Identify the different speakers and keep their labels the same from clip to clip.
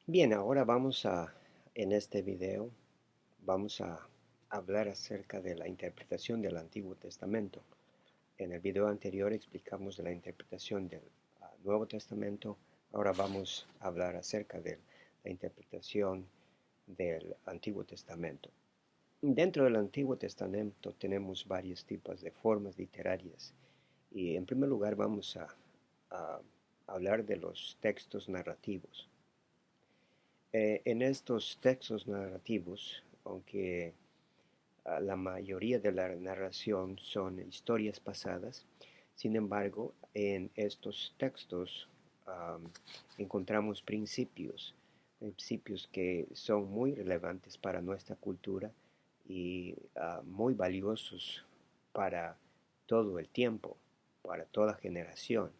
Speaker 1: Bien, ahora en este video, vamos a hablar acerca de la interpretación del Antiguo Testamento. En el video anterior explicamos de la interpretación del Nuevo Testamento. Ahora vamos a hablar acerca de la interpretación del Antiguo Testamento. Dentro del Antiguo Testamento tenemos varios tipos de formas literarias. Y en primer lugar a hablar de los textos narrativos. En estos textos narrativos, aunque la mayoría de la narración son historias pasadas, sin embargo, en estos textos encontramos principios que son muy relevantes para nuestra cultura y muy valiosos para todo el tiempo, para toda generación.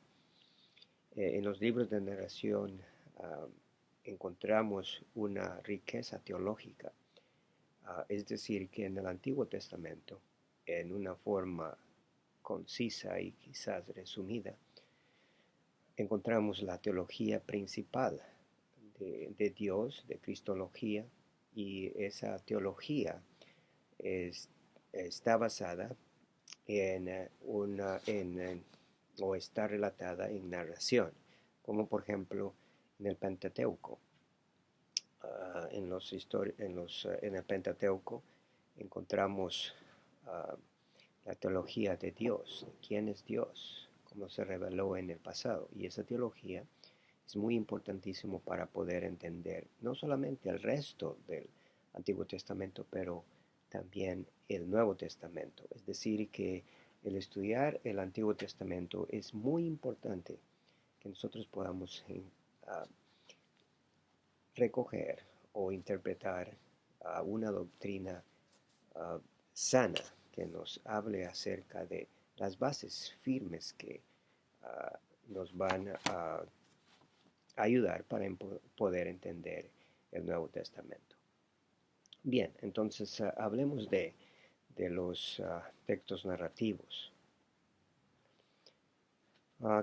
Speaker 1: En los libros de narración encontramos una riqueza teológica, es decir, que en el Antiguo Testamento, en una forma concisa y quizás resumida, encontramos la teología principal de Dios, de Cristología, y esa teología está basada o está relatada en narración, como por ejemplo en el Pentateuco. En el Pentateuco encontramos uh, la teología de Dios, quién es Dios, cómo se reveló en el pasado. Y esa teología es muy importantísimo para poder entender no solamente el resto del Antiguo Testamento, pero también el Nuevo Testamento. Es decir, que el estudiar el Antiguo Testamento es muy importante que nosotros podamos recoger o interpretar una doctrina uh, sana que nos hable acerca de las bases firmes que nos van a ayudar para poder entender el Nuevo Testamento. Bien, entonces hablemos de los textos narrativos.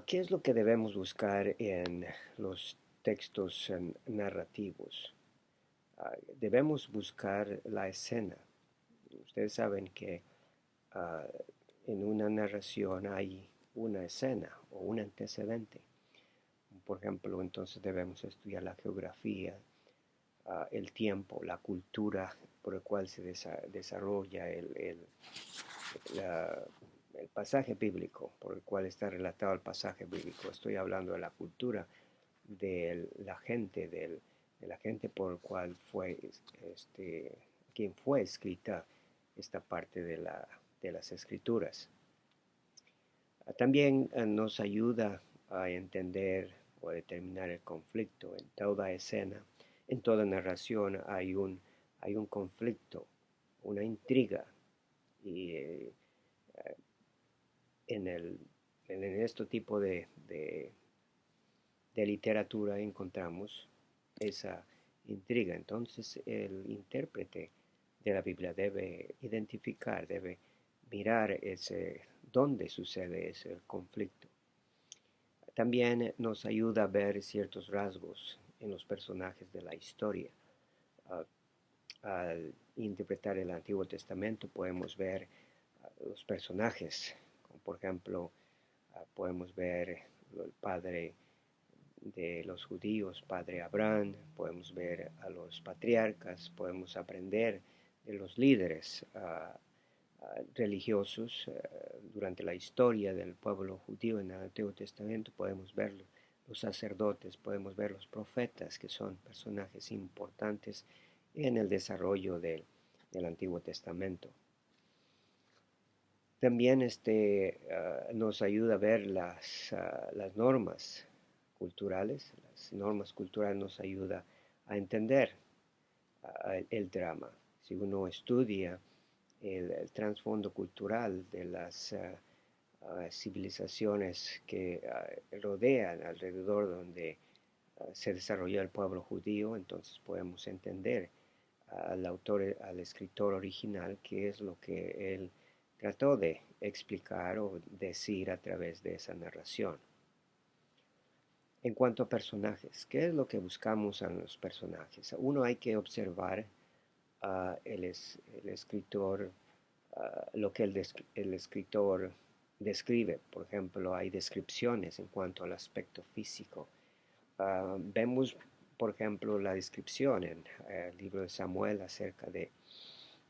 Speaker 1: ¿Qué es lo que debemos buscar en los textos narrativos? Debemos buscar la escena. Ustedes saben que uh, en una narración hay una escena o un antecedente. Por ejemplo, entonces debemos estudiar la geografía, el tiempo, la cultura por el cual se desarrolla el pasaje bíblico, por el cual está relatado el pasaje bíblico. Estoy hablando de la cultura de la gente por el cual quien fue escrita esta parte de las escrituras. También nos ayuda a entender o a determinar el conflicto. En toda escena, en toda narración hay un conflicto, una intriga. Y en, el, en este tipo de literatura encontramos esa intriga. Entonces el intérprete de la Biblia debe identificar, debe mirar dónde sucede ese conflicto. También nos ayuda a ver ciertos rasgos en los personajes de la historia. Al interpretar el Antiguo Testamento podemos ver los personajes, como por ejemplo podemos ver el padre de los judíos, padre Abraham, podemos ver a los patriarcas, podemos aprender de los líderes religiosos durante la historia del pueblo judío en el Antiguo Testamento, podemos ver los sacerdotes, podemos ver los profetas, que son personajes importantes en el desarrollo del Antiguo Testamento. También nos ayuda a ver las normas culturales. Las normas culturales nos ayudan a entender el drama. Si uno estudia el trasfondo cultural de las civilizaciones que rodean alrededor donde se desarrolló el pueblo judío, entonces podemos entender al escritor original, qué es lo que él trató de explicar o decir a través de esa narración. En cuanto a personajes, ¿qué es lo que buscamos en los personajes? Uno, hay que observar el escritor, lo que el escritor describe. Por ejemplo, hay descripciones en cuanto al aspecto físico. Vemos, por ejemplo, la descripción en el libro de Samuel acerca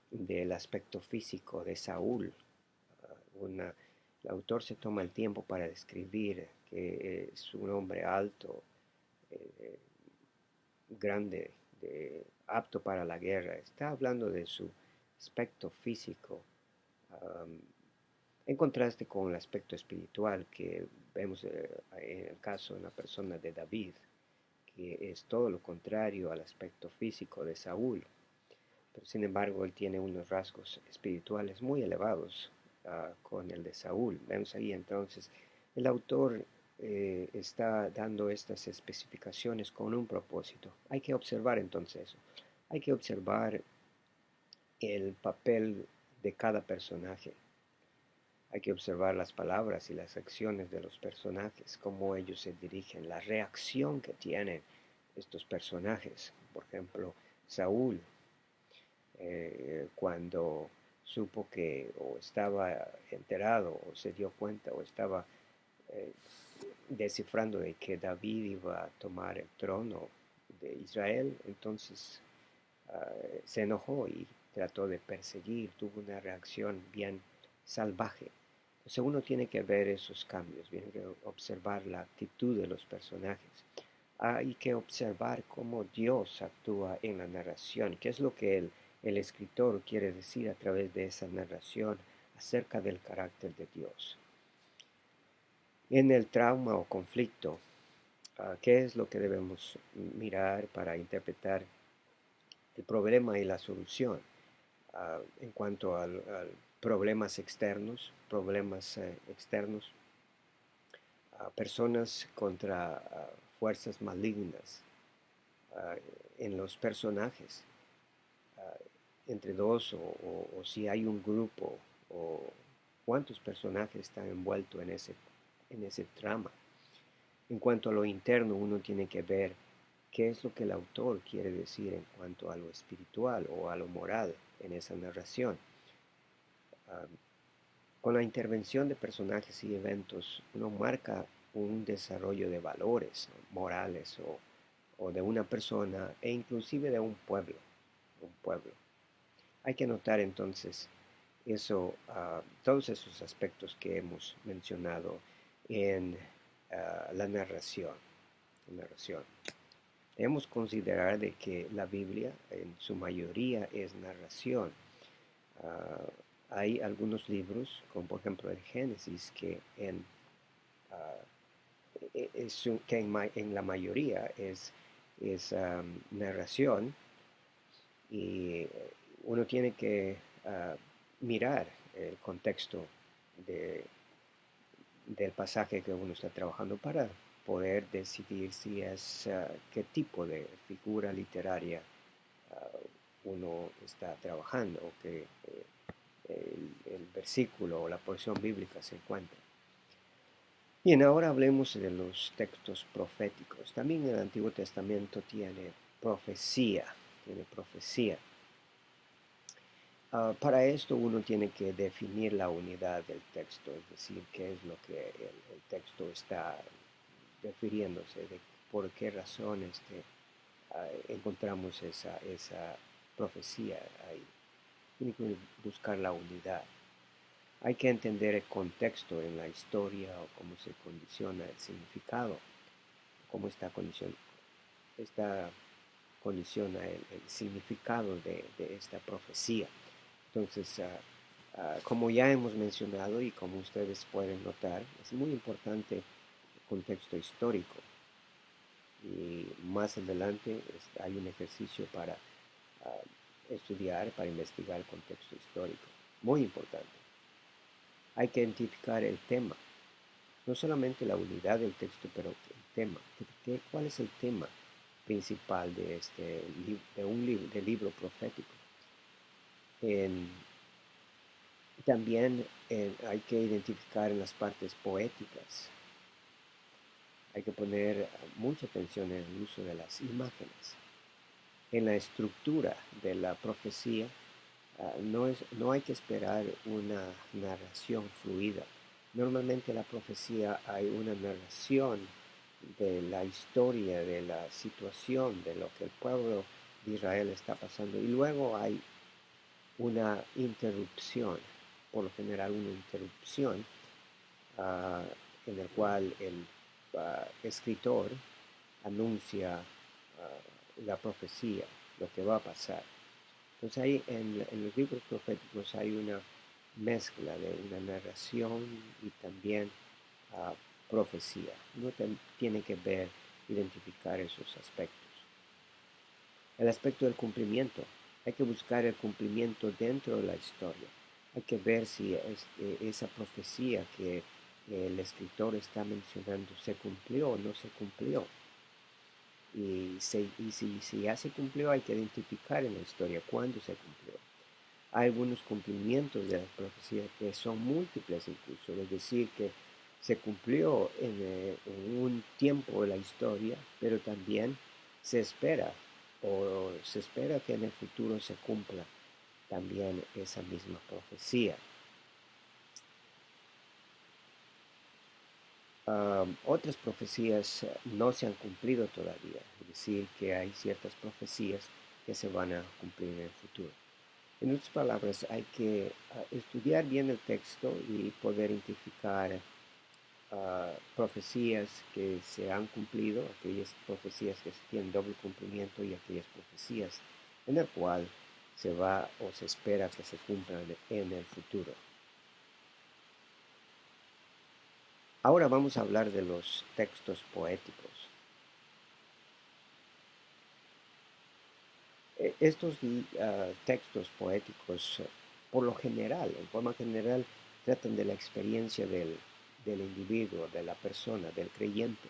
Speaker 1: del aspecto físico de Saúl. El autor se toma el tiempo para describir que es un hombre alto, eh, grande, apto para la guerra. Está hablando de su aspecto físico, um, en contraste con el aspecto espiritual que vemos en el caso de la persona de David, que es todo lo contrario al aspecto físico de Saúl. Pero sin embargo, él tiene unos rasgos espirituales muy elevados con el de Saúl. Vemos ahí entonces, el autor está dando estas especificaciones con un propósito. Hay que observar entonces eso. Hay que observar el papel de cada personaje. Hay que observar las palabras y las acciones de los personajes, cómo ellos se dirigen, la reacción que tienen estos personajes. Por ejemplo, Saúl, cuando supo que o estaba enterado o se dio cuenta o estaba eh, descifrando de que David iba a tomar el trono de Israel, entonces se enojó y trató de perseguir, tuvo una reacción bien salvaje. Entonces uno tiene que ver esos cambios, tiene que observar la actitud de los personajes. Hay que observar cómo Dios actúa en la narración, qué es lo que el escritor quiere decir a través de esa narración acerca del carácter de Dios. En el trauma o conflicto, ¿qué es lo que debemos mirar para interpretar el problema y la solución? En cuanto a problemas externos, personas contra fuerzas malignas en los personajes, entre dos o si hay un grupo o cuántos personajes están envueltos en ese trama. En cuanto a lo interno, uno tiene que ver qué es lo que el autor quiere decir en cuanto a lo espiritual o a lo moral en esa narración. Con la intervención de personajes y eventos, uno marca un desarrollo de valores morales o de una persona e inclusive de un pueblo. Hay que notar entonces todos esos aspectos que hemos mencionado en la narración. Debemos considerar de que la Biblia en su mayoría es narración. Hay algunos libros, como por ejemplo el Génesis, en la mayoría es narración, y uno tiene que mirar el contexto de, del pasaje que uno está trabajando para poder decidir si es qué tipo de figura literaria uno está trabajando o que el versículo o la porción bíblica se encuentra. Bien, ahora hablemos de los textos proféticos. También el Antiguo Testamento tiene profecía. Para esto uno tiene que definir la unidad del texto, es decir, qué es lo que el texto está refiriéndose, de por qué razones encontramos esa profecía ahí. Tiene que buscar la unidad. Hay que entender el contexto en la historia o cómo se condiciona el significado, cómo condiciona el significado de esta profecía. Entonces, como ya hemos mencionado y como ustedes pueden notar, es muy importante el contexto histórico. Y más adelante hay un ejercicio para estudiar, para investigar el contexto histórico. Muy importante. Hay que identificar el tema. No solamente la unidad del texto, pero el tema. ¿Cuál es el tema principal del libro profético? También hay que identificar en las partes poéticas Hay que poner mucha atención en el uso de las imágenes. En la estructura de la profecía, no hay que esperar una narración fluida. Normalmente en la profecía hay una narración de la historia, de la situación, de lo que el pueblo de Israel está pasando. Y luego hay una interrupción, por lo general una interrupción, uh, en el cual el escritor anuncia la profecía, lo que va a pasar. Entonces ahí en los libros proféticos hay una mezcla de una narración y también uh, profecía. Uno tiene que ver, identificar esos aspectos. El aspecto del cumplimiento. Hay que buscar el cumplimiento dentro de la historia. Hay que ver si esa profecía que el escritor está mencionando se cumplió o no se cumplió. Y si ya se cumplió, hay que identificar en la historia cuándo se cumplió. Hay algunos cumplimientos de la profecía que son múltiples incluso, es decir, que se cumplió en un tiempo de la historia, pero también se espera que en el futuro se cumpla también esa misma profecía. Otras profecías no se han cumplido todavía, es decir, que hay ciertas profecías que se van a cumplir en el futuro. En otras palabras, hay que estudiar bien el texto y poder identificar profecías que se han cumplido, aquellas profecías que tienen doble cumplimiento y aquellas profecías en el cual se va o se espera que se cumplan en el futuro. Ahora vamos a hablar de los textos poéticos. Estos textos poéticos, por lo general, en forma general, tratan de la experiencia del individuo, de la persona, del creyente.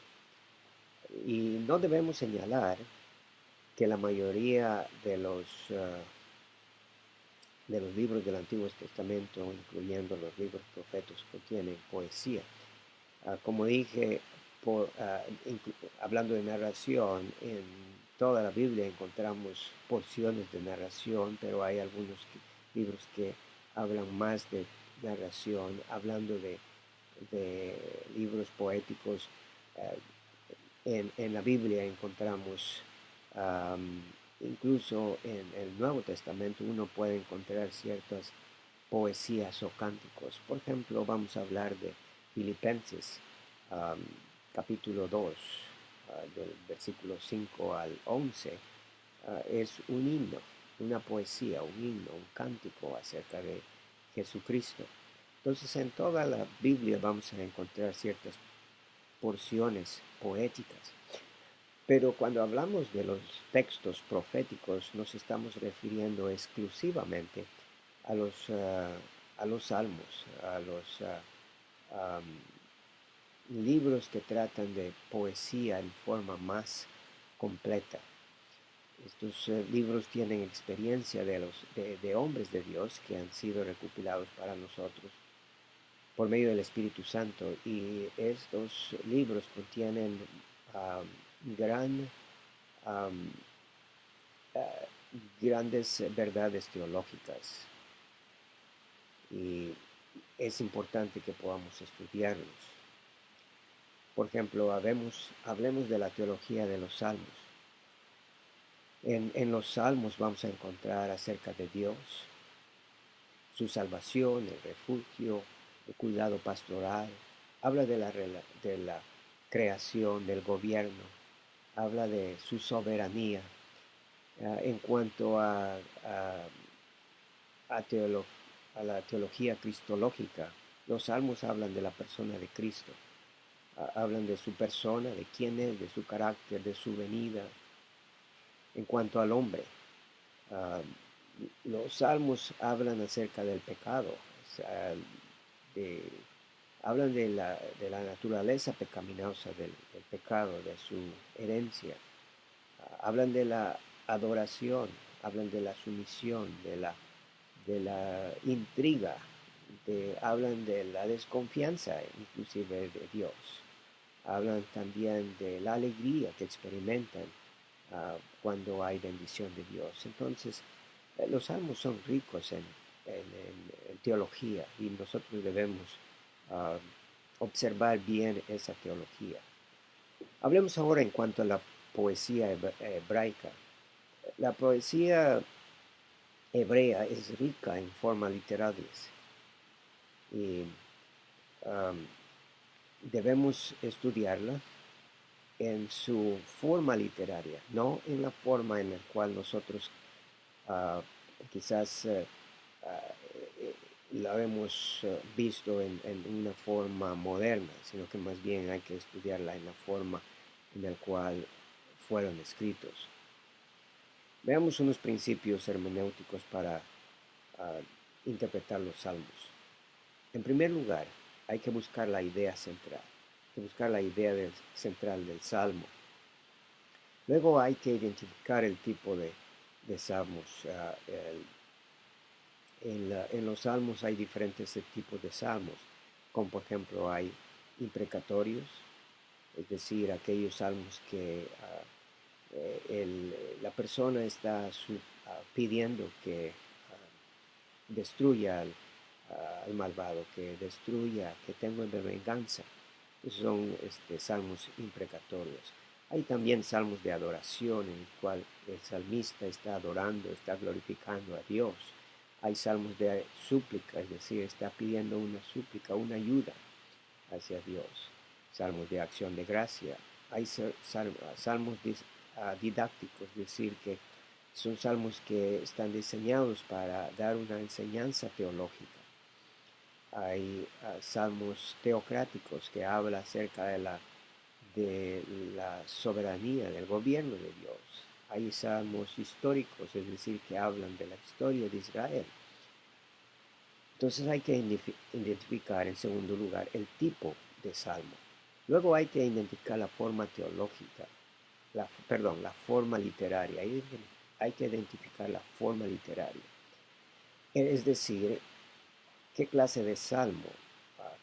Speaker 1: Y no debemos señalar que la mayoría de los libros del Antiguo Testamento, incluyendo los libros proféticos, contienen poesía. Como dije, hablando de narración, en toda la Biblia encontramos porciones de narración, pero hay algunos libros que hablan más de narración, hablando de libros poéticos. En la Biblia encontramos, incluso en el Nuevo Testamento, uno puede encontrar ciertas poesías o cánticos. Por ejemplo, vamos a hablar de Filipenses, capítulo 2, del versículo 5 al 11. Es un himno, una poesía, un himno, un cántico acerca de Jesucristo. Entonces, en toda la Biblia vamos a encontrar ciertas porciones poéticas. Pero cuando hablamos de los textos proféticos, nos estamos refiriendo exclusivamente a los salmos, a los libros que tratan de poesía en forma más completa. Estos libros tienen experiencia de hombres de Dios que han sido recopilados para nosotros por medio del Espíritu Santo, y estos libros contienen grandes verdades teológicas, y es importante que podamos estudiarlos. Por ejemplo, hablemos de la teología de los salmos. En los salmos vamos a encontrar acerca de Dios, su salvación, el refugio, el cuidado pastoral. Habla de la creación, del gobierno. Habla de su soberanía. En cuanto a la teología cristológica, los salmos hablan de la persona de Cristo. Hablan de su persona, de quién es, de su carácter, de su venida. En cuanto al hombre, los salmos hablan acerca del pecado, o sea, hablan de la naturaleza pecaminosa del pecado, de su herencia. Hablan de la adoración, hablan de la sumisión, de la intriga, hablan de la desconfianza inclusive de Dios. hablan también de la alegría que experimentan cuando hay bendición de Dios. Entonces, los salmos son ricos en teología y nosotros debemos uh, observar bien esa teología. Hablemos ahora en cuanto a la poesía hebraica. La poesía hebrea es rica en formas literarias y debemos estudiarla en su forma literaria, no en la forma en la cual nosotros quizás la hemos visto en una forma moderna, sino que más bien hay que estudiarla en la forma en la cual fueron escritos. Veamos unos principios hermenéuticos para interpretar los salmos. En primer lugar, hay que buscar la idea central, hay que buscar la idea central del salmo. Luego hay que identificar el tipo de salmos. En los salmos hay diferentes tipos de salmos, como por ejemplo hay imprecatorios, es decir, aquellos salmos que la persona está pidiendo que destruya al malvado, que destruya, que tenga una venganza. Esos son salmos imprecatorios. Hay también salmos de adoración en el cual el salmista está adorando, está glorificando a Dios. Hay salmos de súplica, es decir, está pidiendo una súplica, una ayuda hacia Dios. Salmos de acción de gracia. Hay salmos didácticos, es decir, que son salmos que están diseñados para dar una enseñanza teológica. Hay salmos teocráticos que hablan acerca de la soberanía, del gobierno de Dios. Hay salmos históricos, es decir, que hablan de la historia de Israel. Entonces hay que identificar en segundo lugar el tipo de salmo. Luego hay que identificar la forma teológica, la forma literaria. Hay que identificar la forma literaria. Es decir, qué clase de salmo,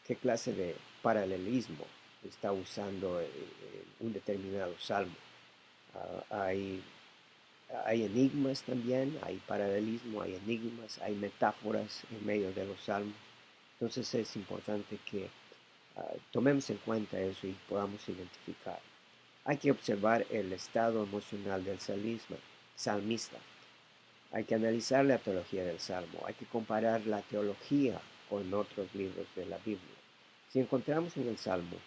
Speaker 1: qué clase de paralelismo está usando un determinado salmo. Hay enigmas también, hay paralelismo, hay enigmas, hay metáforas en medio de los salmos. Entonces es importante que tomemos en cuenta eso y podamos identificar. Hay que observar el estado emocional del salmista. Hay que analizar la teología del salmo. Hay que comparar la teología con otros libros de la Biblia. Si encontramos en el salmo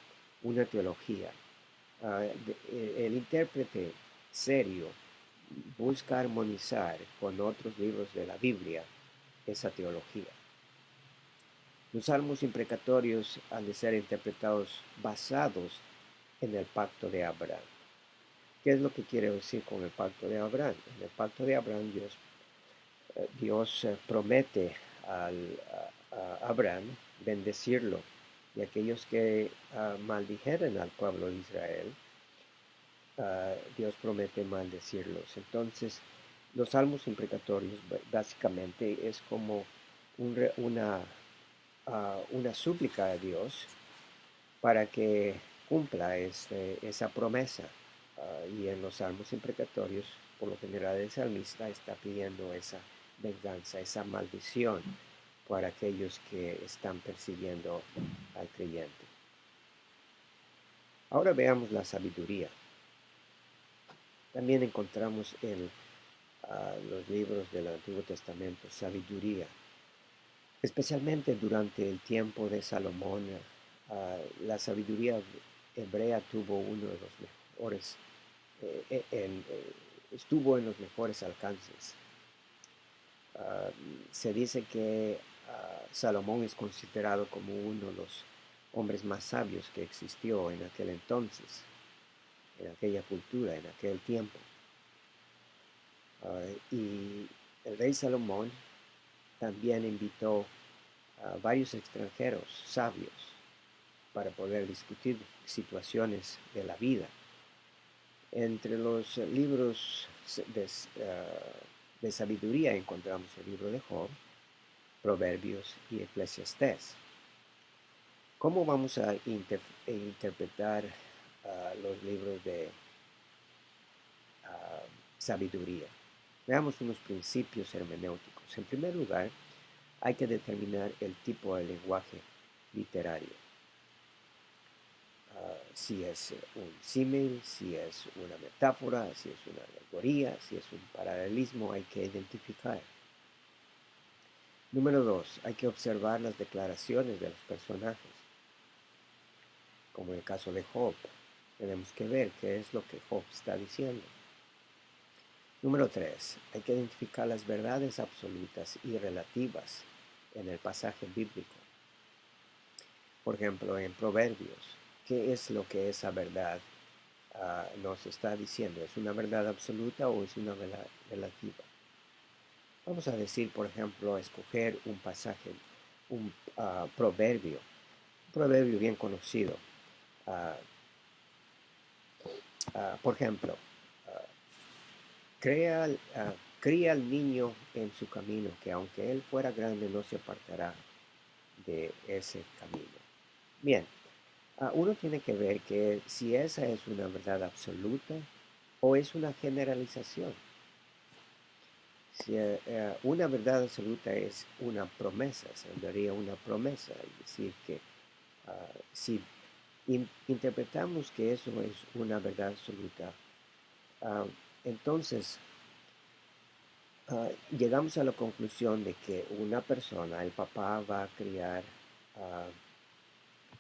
Speaker 1: una teología, el intérprete serio busca armonizar con otros libros de la Biblia esa teología. Los salmos imprecatorios han de ser interpretados basados en el pacto de Abraham. ¿Qué es lo que quiere decir con el pacto de Abraham? En el pacto de Abraham Dios promete a Abraham bendecirlo, y aquellos que maldijeren al pueblo de Israel, Dios promete maldecirlos. Entonces, los salmos imprecatorios básicamente es como una súplica a Dios para que cumpla esa promesa. Y en los salmos imprecatorios, por lo general, el salmista está pidiendo esa venganza, esa maldición para aquellos que están persiguiendo al creyente. Ahora veamos la sabiduría. También encontramos en los libros del Antiguo Testamento sabiduría, especialmente durante el tiempo de Salomón. La sabiduría hebrea tuvo uno de los mejores, estuvo en los mejores alcances. Se dice que Salomón es considerado como uno de los hombres más sabios que existió en aquel entonces, en aquella cultura, en aquel tiempo. Y el rey Salomón también invitó a varios extranjeros sabios para poder discutir situaciones de la vida. Entre los libros de sabiduría encontramos el libro de Job, Proverbios y Eclesiastés. ¿Cómo vamos a interpretar los libros de ah, sabiduría? Veamos unos principios hermenéuticos. En primer lugar, hay que determinar el tipo de lenguaje literario. Si es un símil, si es una metáfora, si es una alegoría, si es un paralelismo, hay que identificar. Número 2, hay que observar las declaraciones de los personajes, como en el caso de Job. Tenemos que ver qué es lo que Job está diciendo. Número 3, hay que identificar las verdades absolutas y relativas en el pasaje bíblico. Por ejemplo, en Proverbios, ¿qué es lo que esa verdad nos está diciendo? ¿Es una verdad absoluta o es una verdad relativa? Vamos a decir, por ejemplo, escoger un pasaje, un proverbio bien conocido. Uh, por ejemplo, cría al niño en su camino, que aunque él fuera grande no se apartará de ese camino. Bien, uno tiene que ver que si esa es una verdad absoluta o es una generalización. Si una verdad absoluta es una promesa, se daría una promesa, es decir, que si interpretamos que eso es una verdad absoluta, entonces llegamos a la conclusión de que una persona, el papá, va a criar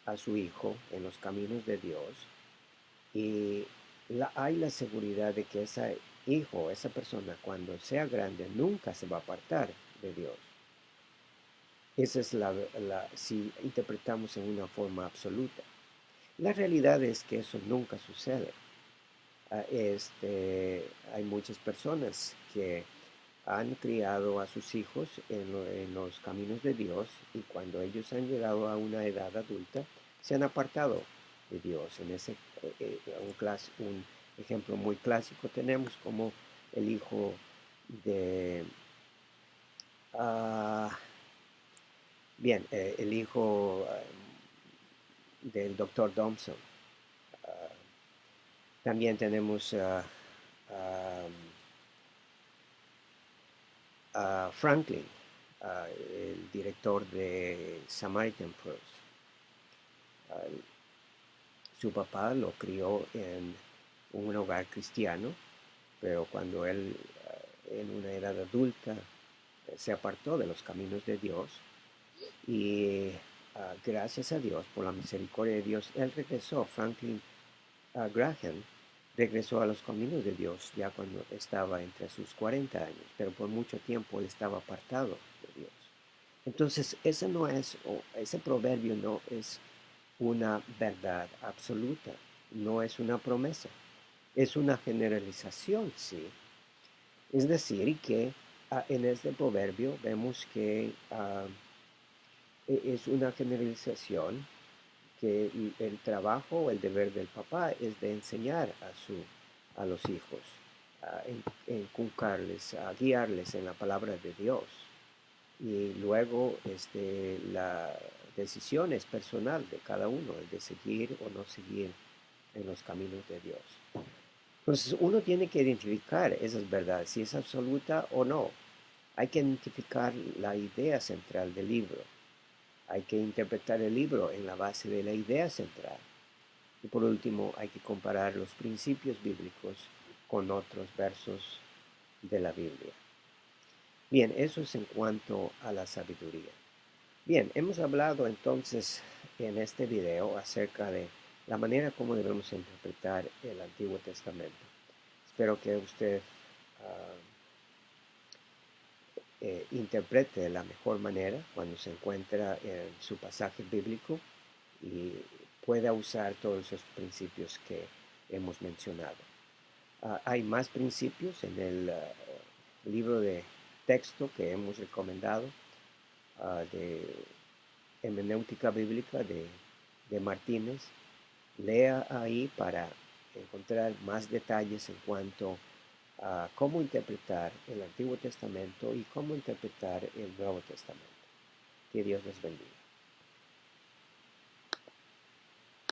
Speaker 1: a su hijo en los caminos de Dios y hay la seguridad de que ese hijo, esa persona, cuando sea grande, nunca se va a apartar de Dios. Esa es si interpretamos en una forma absoluta. La realidad es que eso nunca sucede. Hay muchas personas que han criado a sus hijos en los caminos de Dios y cuando ellos han llegado a una edad adulta se han apartado de Dios. En ese un ejemplo muy clásico tenemos como el hijo de el hijo del doctor Thompson. También tenemos Franklin, el director de Samaritan Purse. Su papá lo crió en un hogar cristiano, pero cuando él en una edad adulta se apartó de los caminos de Dios y gracias a Dios, por la misericordia de Dios, él regresó. Franklin Graham regresó a los caminos de Dios ya cuando estaba entre sus 40 años, pero por mucho tiempo él estaba apartado de Dios. Entonces, ese proverbio no es una verdad absoluta, no es una promesa, es una generalización, sí. Es decir, que en este proverbio vemos que es una generalización que el trabajo o el deber del papá es de enseñar a los hijos, a inculcarles, a guiarles en la palabra de Dios. Y luego la decisión es personal de cada uno, el de seguir o no seguir en los caminos de Dios. Entonces uno tiene que identificar esas verdades, si es absoluta o no. Hay que identificar la idea central del libro. Hay que interpretar el libro en la base de la idea central. Y por último, hay que comparar los principios bíblicos con otros versos de la Biblia. Bien, eso es en cuanto a la sabiduría. Bien, hemos hablado entonces en este video acerca de la manera como debemos interpretar el Antiguo Testamento. Espero que usted interprete de la mejor manera cuando se encuentra en su pasaje bíblico y pueda usar todos esos principios que hemos mencionado. Hay más principios en el libro de texto que hemos recomendado de hermenéutica bíblica de Martínez. Lea ahí para encontrar más detalles en cuanto a cómo interpretar el Antiguo Testamento y cómo interpretar el Nuevo Testamento. Que Dios les bendiga.